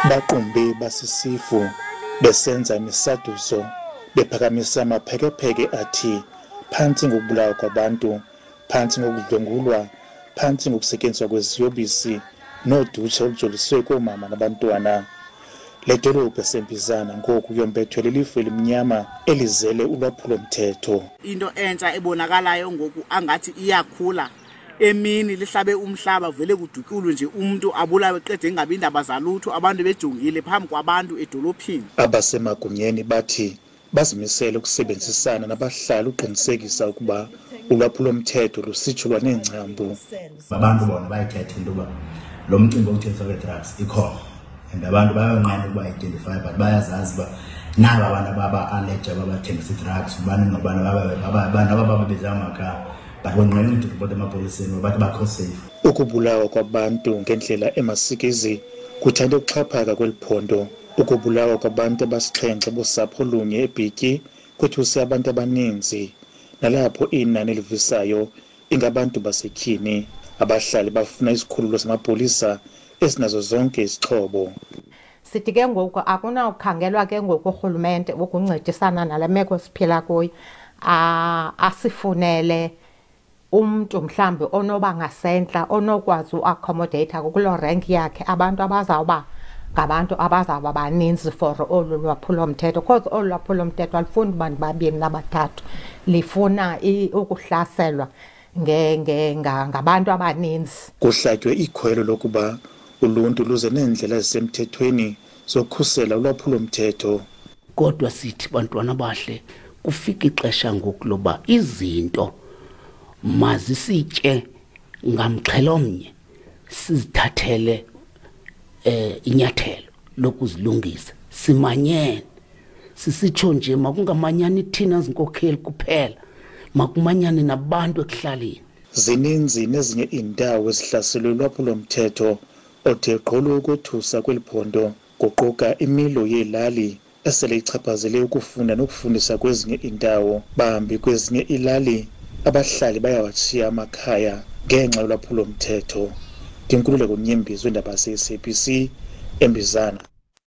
Baqumbi basisifu besenza imisaduzo bephakamisa amaphekepheke athi phansi ngokubulawa kwabantu, phansi ngokudlwengulwa, phansi ngokusetyenziswa kweziyobisi nodutsha olujoliswe koomama nabantwana. Le dolobha eseMbizana ngoku yombethwe lilifu elimnyama elizele ulwaphulo-mthetho. Into entsha ebonakalayo ngoku angathi iyakhula. Emini lihlabe umhlaba vele kudutshulwe nje umuntu abulawe qede engabi indaba zalutho abantu bejongile phambi kwabantu edolophini. Abasemagunyeni bathi bazimisele ukusebenzisana nabahlali uqinisekisa ukuba ulwaphulo-mthetho lusitshulwa neengcambu. Abantu bona bayithetha into yoba lo mcimbi wokuthengiswa kwe-drugs ikhona and abantu bayonqena ukuba identify but bayazazi uba naba abantu ababa-alleja babathengisa i-drugs abantu abababiza amagama but bonqena ukuthi ripota emapoliseni bathi bakho safe. Ukubulawa kwabantu ngendlela emasikizi kuthande ukuxhaphaka kweli phondo. Ukubulawa kwabantu abasixhenxe bosapho lunye eBhityi kwethuse abantu abaninzi, nalapho inani elivisayo ingabantu basetyhini. Abahlali bafuna isikhululo samapolisa esinazo zonke izixhobo. Sithi ke ngoku akunawukhangelwa ke ngoku urhulumente ukuncedisana nale meko siphila kuyo, asifunele umntu mhlambi onoba ngasentla onokwazi uaccommodate kuloo rank yakhe abantu abazawuba ngabantu abazawuba baninzi for olu lwaphulo-mthetho, because olu lwaphulo-mthetho alifuni bantu babini nabathathu, lifuna ukuhlaselwa ngabantu abaninzi. Kuhlatywe ikhwelo lokuba uluntu luze neendlela ezisemthethweni zokukhusela ulwaphulo-mthetho. Kodwa sithi bantwana bahle kufika ixesha ngoku loba izinto mazisitye ngamxhelomnye sizithathele inyathelo lokuzilungisa. Simanyene sisitsho nje makungamanyani thina zinkokheli kuphela, makumanyane nabantu ekuhlaleni. Zininzi nezinye iindawo ezihlaselwe ulwaphulo-mthetho othe gqolo ukothusa kweli phondo, kuquka imilo yeelali esele ichaphazele ukufunda nokufundisa kwezinye iindawo. Bahambi kwezinye iilali abahlali bayawatshiya amakhaya ngenxa yolwaphulo-mthetho. Ndinkululeko Nyembezi weendaba ze-SABC eMbizana.